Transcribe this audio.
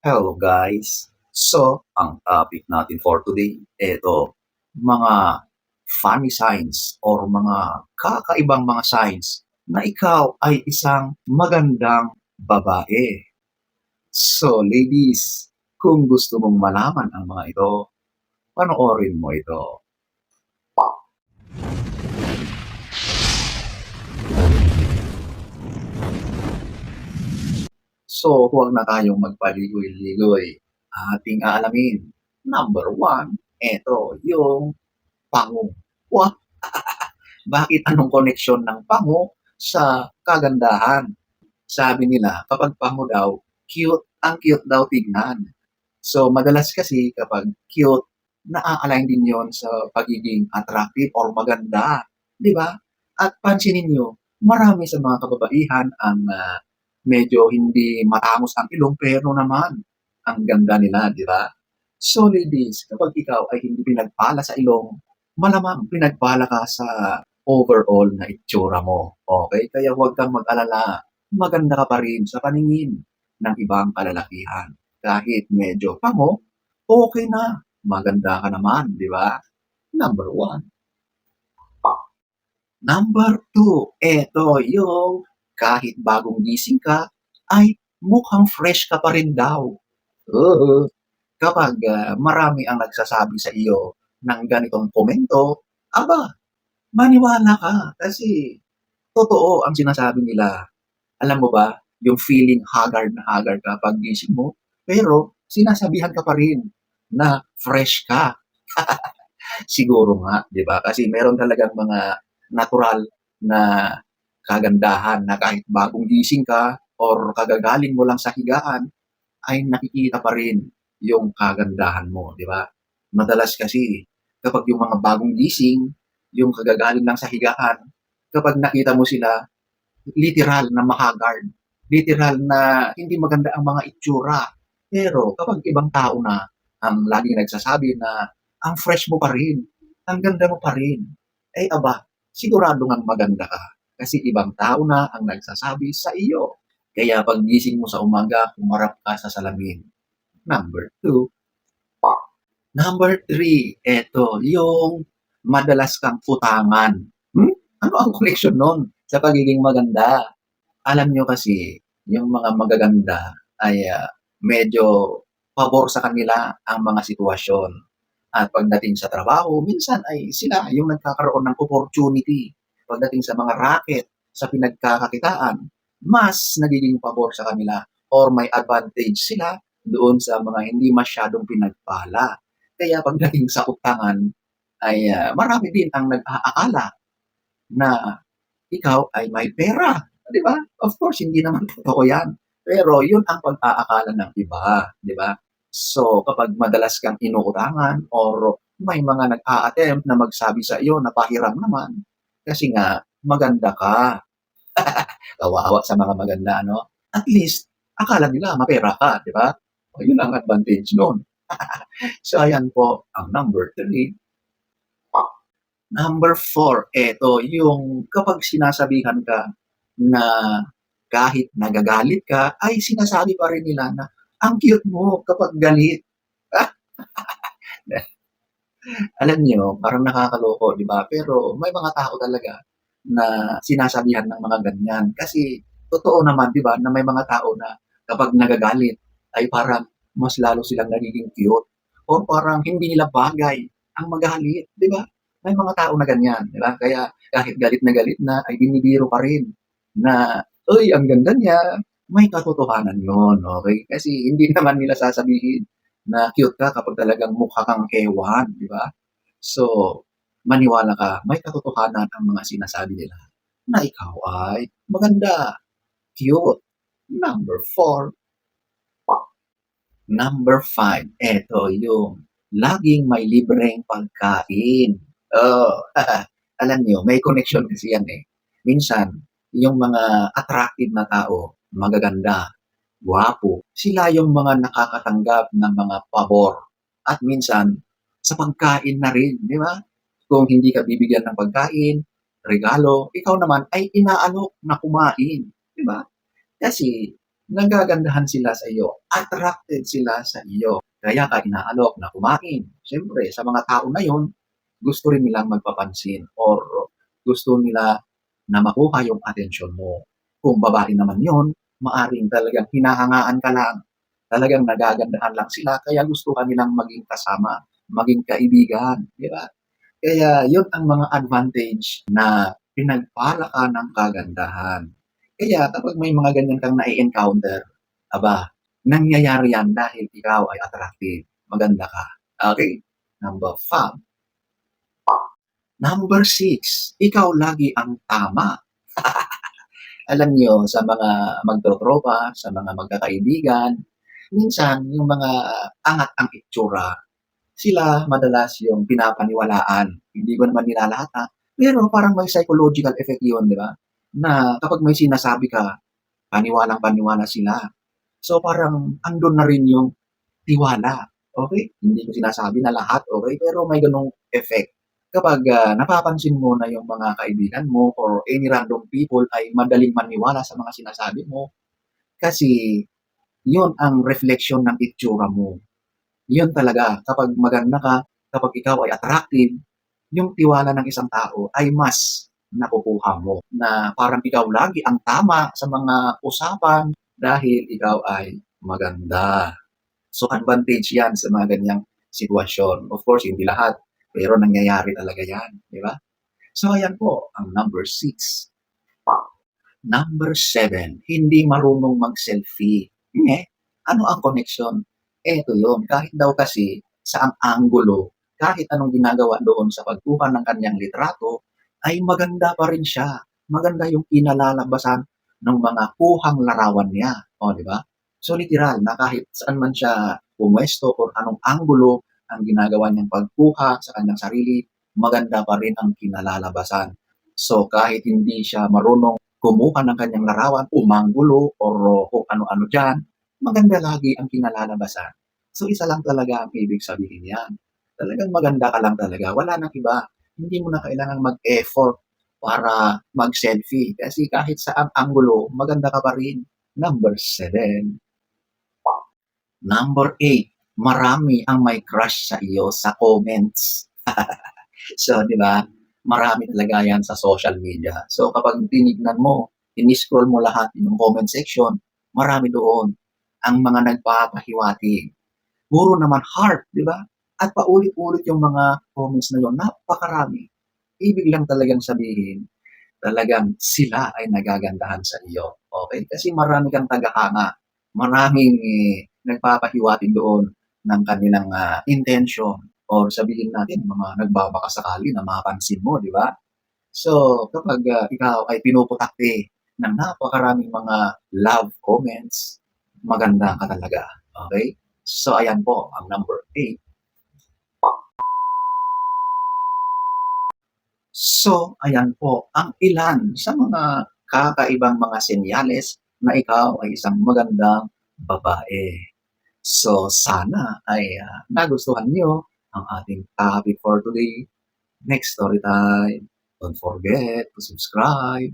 Hello guys. So, ang topic natin for today, eto, mga funny signs or mga kakaibang mga signs na ikaw ay isang magandang babae. So, ladies, kung gusto mong malaman ang mga ito, panoorin mo ito. So, huwag na tayong magpaligoy-ligoy. Ating aalamin. Number one, eto, yung pango. Wah! Bakit anong koneksyon ng pango sa kagandahan? Sabi nila, kapag pango daw, cute, ang cute daw tignan. So, madalas kasi kapag cute, naa-align din yon sa pagiging attractive or maganda. Di ba? At pansinin nyo, marami sa mga kababaihan ang medyo hindi matangos ang ilong pero naman ang ganda nila, di ba? So ladies, kapag ikaw ay hindi pinagpala sa ilong, malamang pinagpala ka sa overall na itsura mo. Okay? Kaya huwag kang mag-alala. Maganda ka pa rin sa paningin ng ibang kalalakihan. Kahit medyo pango, okay na. Maganda ka naman, di ba? Number one. Number two, eto yung kahit bagong gising ka, ay mukhang fresh ka pa rin daw. Oo. Kapag marami ang nagsasabi sa iyo ng ganitong komento, aba, maniwala ka kasi totoo ang sinasabi nila. Alam mo ba, yung feeling haggard na haggard ka pag gising mo, pero sinasabihan ka pa rin na fresh ka. Siguro nga, 'di ba? Kasi meron talagang mga natural na kagandahan na kahit bagong gising ka or kagagaling mo lang sa higaan, ay nakikita pa rin yung kagandahan mo, 'di ba? Madalas kasi kapag yung mga bagong gising, yung kagagaling lang sa higaan, kapag nakita mo sila, literal na mahagard, literal na hindi maganda ang mga itsura. Pero kapag ibang tao na ang laging nagsasabi na ang fresh mo pa rin, ang ganda mo pa rin, eh aba, sigurado ngang maganda ka. Kasi ibang tao na ang nagsasabi sa iyo. Kaya pag gising mo sa umaga, humarap ka sa salamin. Number two. Number three, eto, yung madalas kang utangan. Ano ang connection nun sa pagiging maganda? Alam nyo kasi, yung mga magaganda ay medyo pabor sa kanila ang mga sitwasyon. At pagdating sa trabaho, minsan ay sila yung nagkakaroon ng opportunity. Pagdating sa mga racket, sa pinagkakakitaan, mas nagiging pabor sa kanila or may advantage sila doon sa mga hindi masyadong pinagpala. Kaya pagdating sa utangan, ay marami din ang nag-aakala na ikaw ay may pera, di ba? Of course, hindi naman totoo yan. Pero yun ang pag-aakala ng iba, di ba? So, kapag madalas kang inuutangan or may mga nag-a-attempt na magsabi sa iyo na pahiram naman, kasi nga, maganda ka. Kawawa sa mga maganda, ano? At least, akala nila mapera ka, di ba? O, yun ang advantage nun. So, ayan po ang number three. Number four, eto yung kapag sinasabihan ka na kahit nagagalit ka, ay sinasabi pa rin nila na, "Ang cute mo kapag galit." Alam niyo, parang nakakaloko, 'di ba? Pero may mga tao talaga na sinasabihan ng mga ganyan. Kasi totoo naman, 'di ba, na may mga tao na kapag nagagalit ay parang mas lalo silang nagiging cute or parang hindi nila bagay ang magalit, 'di ba? May mga tao na ganyan, 'di ba? Kaya kahit galit na ay binibiro pa rin na, "Uy, ang ganda niya." May katotohanan 'yon, okay? Kasi hindi naman nila sasabihin na cute ka kapag talagang mukha kang ewan, 'di ba? So, maniwala ka, may katotohanan ang mga sinasabi nila na ikaw ay maganda, cute. Number four. Number five, eto yung laging may libreng pagkain. Oh, alam niyo, may connection kasi yan eh. Minsan, yung mga attractive na tao, magaganda, gwapo, sila yung mga nakakatanggap ng mga pabor. At minsan, sa pagkain na rin, di ba? Kung hindi ka bibigyan ng pagkain, regalo, ikaw naman ay inaalok na kumain. Di ba? Kasi nagagandahan sila sa iyo, attracted sila sa iyo. Kaya ka inaalok na kumain. Siyempre, sa mga tao na yon, gusto rin nilang magpapansin or gusto nila na makuha yung atensyon mo. Kung babae naman yon, maaring talagang hinahangaan ka lang. Talagang nagagandahan lang sila, kaya gusto ka nilang maging kasama, maging kaibigan, di ba? Kaya yun ang mga advantage na pinagpala ka ng kagandahan. Kaya kapag may mga ganyan kang nai-encounter, aba, nangyayari yan dahil ikaw ay attractive, maganda ka. Okay, number 5. Number 6, ikaw lagi ang tama. Alam niyo, sa mga magtotropa, sa mga magkakaibigan, minsan yung mga angat ang itsura, sila madalas yung pinapaniwalaan. Hindi ko naman nilalata, pero parang may psychological effect yun, di ba? Na kapag may sinasabi ka, paniwalang-paniwala sila. So parang andun na rin yung tiwala. Okay? Hindi ko sinasabi na lahat, okay? Pero may ganong effect. Kapag napapansin mo na yung mga kaibigan mo or any random people ay madaling maniwala sa mga sinasabi mo, kasi yun ang reflection ng itsura mo. Yun talaga, kapag maganda ka, kapag ikaw ay attractive, yung tiwala ng isang tao ay mas nakukuha mo na parang ikaw lagi ang tama sa mga usapan dahil ikaw ay maganda. So advantage yan sa mga ganyang sitwasyon. Of course, hindi lahat, pero nangyayari talaga yan, di ba? So ayan po, ang number 6. Number 7, hindi marunong mag-selfie. Ano ang connection? Eto yun, kahit daw kasi sa ang anggulo, kahit anong ginagawa doon sa pagkuha ng kanyang litrato, ay maganda pa rin siya. Maganda yung kinalalabasan ng mga kuhang larawan niya. O, di ba? So literal na kahit saan man siya pumwesto o anong anggulo ang ginagawa niyang pagkuha sa kanyang sarili, maganda pa rin ang kinalalabasan. So kahit hindi siya marunong kumuha ng kanyang larawan, umanggulo, or kung ano-ano dyan, maganda lagi ang kinalalabasan. So isa lang talaga ang ibig sabihin yan. Talagang maganda ka lang talaga. Wala nang iba. Hindi mo na kailangan mag-effort para mag-selfie. Kasi kahit saan anggulo, maganda ka pa rin. Number 7. Number 8. Marami ang may crush sa iyo sa comments. So, di ba? Marami talaga yan sa social media. So, kapag tinignan mo, in-scroll mo lahat yung comment section, marami doon ang mga nagpapahiwatig. Puro naman heart, di ba? At paulit-ulit yung mga comments na yun, napakarami. Ibig lang talagang sabihin, talagang sila ay nagagandahan sa iyo. Okay? Kasi marami kang tagahanga. Maraming nagpapahiwatig doon ng kanilang intention or sabihin natin mga nagbabakasakali na mapansin mo, di ba? So, kapag ikaw ay pinuputakti ng napakaraming mga love comments, maganda ka talaga. Okay? So, ayan po ang number 8. So, ayan po ang ilan sa mga kakaibang mga senyales na ikaw ay isang magandang babae. So, sana ay nagustuhan niyo ang ating topic for today. Next story time. Don't forget to subscribe.